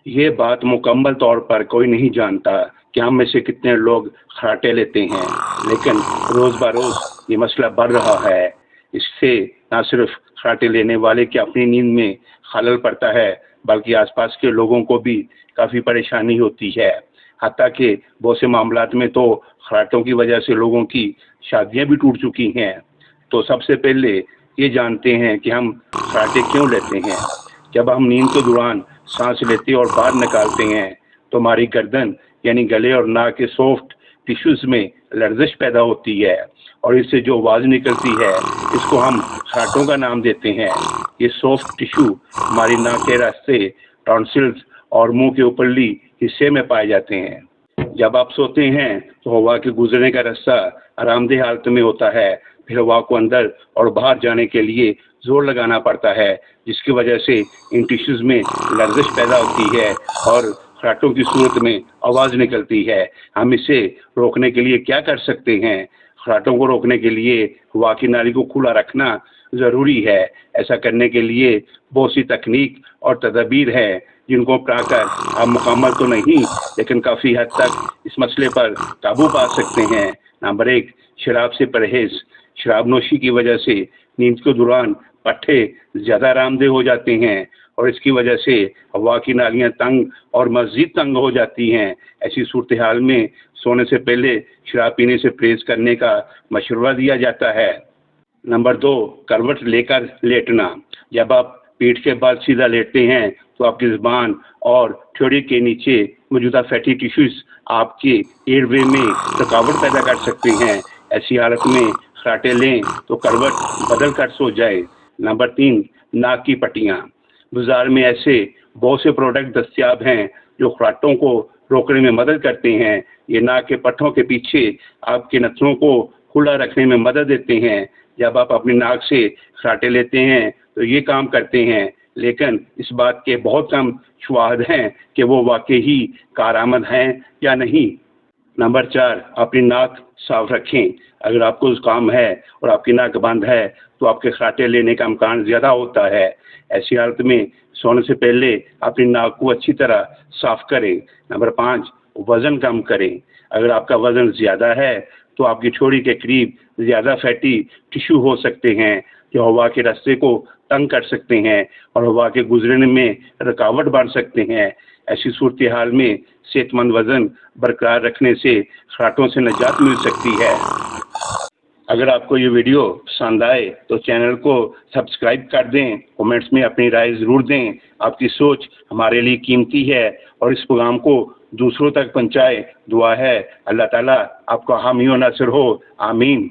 یہ بات مکمل طور پر کوئی نہیں جانتا کہ ہم میں سے کتنے لوگ خراٹے لیتے ہیں، لیکن روز بروز یہ مسئلہ بڑھ رہا ہے۔ اس سے نہ صرف خراٹے لینے والے کی اپنی نیند میں خلل پڑتا ہے، بلکہ آس پاس کے لوگوں کو بھی کافی پریشانی ہوتی ہے۔ حتیٰ کہ بہت سے معاملات میں تو خراٹوں کی وجہ سے لوگوں کی شادیاں بھی ٹوٹ چکی ہیں۔ تو سب سے پہلے یہ جانتے ہیں کہ ہم خراٹے کیوں لیتے ہیں۔ جب ہم نیند کے دوران سانس لیتے اور باہر نکالتے ہیں تو ہماری گردن یعنی گلے اور ناک کے سافٹ ٹیشوز میں لرزش پیدا ہوتی ہے، اور اس سے جو آواز نکلتی ہے اس کو ہم خراٹوں کا نام دیتے ہیں۔ یہ سافٹ ٹیشو ہماری ناک کے راستے، ٹانسلز اور منہ کے اوپرلی حصے میں پائے جاتے ہیں۔ جب آپ سوتے ہیں تو ہوا کے گزرنے کا راستہ آرام دہ حالت میں ہوتا ہے، پھر ہوا کو اندر اور باہر جانے کے لیے زور لگانا پڑتا ہے، جس کی وجہ سے ان ٹیشوز میں لرزش پیدا ہوتی ہے اور خراٹوں کی صورت میں آواز نکلتی ہے۔ ہم اسے روکنے کے لیے کیا کر سکتے ہیں؟ خراٹوں کو روکنے کے لیے ہوا کی نالی کو کھلا رکھنا ضروری ہے۔ ایسا کرنے کے لیے بہت سی تکنیک اور تدابیر ہیں جن کو اپنا کر آپ مکمل تو نہیں لیکن کافی حد تک اس مسئلے پر قابو پا سکتے ہیں۔ نمبر 1، شراب سے پرہیز۔ شراب نوشی کی وجہ سے نیند کے دوران پٹھے زیادہ آرام دہ ہو جاتے ہیں اور اس کی وجہ سے ہوا کی نالیاں تنگ اور مزید تنگ ہو جاتی ہیں۔ ایسی صورتحال میں سونے سے پہلے شراب پینے سے پرہیز کرنے کا مشورہ دیا جاتا ہے۔ نمبر 2، کروٹ لے کر لیٹنا۔ جب آپ پیٹھ کے بال سیدھا لیٹتے ہیں تو آپ کی زبان اور ٹھوڑی کے نیچے موجودہ فیٹی ٹیشوز آپ کے ایئر وے میں رکاوٹ پیدا کر سکتے ہیں۔ ایسی حالت میں خراٹے لیں تو کروٹ بدل کر سو جائے۔ نمبر 3، ناک کی پٹیاں۔ بازار میں ایسے بہت سے پروڈکٹ دستیاب ہیں جو خراٹوں کو روکنے میں مدد کرتے ہیں۔ یہ ناک کے پٹھوں کے پیچھے آپ کے نتھنوں کو کھلا رکھنے میں مدد دیتے ہیں۔ جب آپ اپنی ناک سے خراٹے لیتے ہیں تو یہ کام کرتے ہیں، لیکن اس بات کے بہت کم شواہد ہیں کہ وہ واقعی کارآمد ہیں یا نہیں۔ نمبر 4، اپنی ناک صاف رکھیں۔ اگر آپ کو زکام ہے اور آپ کی ناک بند ہے تو آپ کے خراٹے لینے کا امکان زیادہ ہوتا ہے۔ ایسی حالت میں سونے سے پہلے اپنی ناک کو اچھی طرح صاف کریں۔ نمبر 5، وزن کم کریں۔ اگر آپ کا وزن زیادہ ہے تو آپ کی ٹھوڑی کے قریب زیادہ فیٹی ٹیشو ہو سکتے ہیں جو ہوا کے راستے کو تنگ کر سکتے ہیں اور ہوا کے گزرنے میں رکاوٹ بن سکتے ہیں۔ ایسی صورتحال میں صحت مند وزن برقرار رکھنے سے خراٹوں سے نجات مل سکتی ہے۔ اگر آپ کو یہ ویڈیو پسند آئے تو چینل کو سبسکرائب کر دیں، کومنٹس میں اپنی رائے ضرور دیں۔ آپ کی سوچ ہمارے لیے قیمتی ہے اور اس پیغام کو دوسروں تک پہنچائے۔ دعا ہے اللہ تعالیٰ آپ کا حامی و ناصر ہو، آمین۔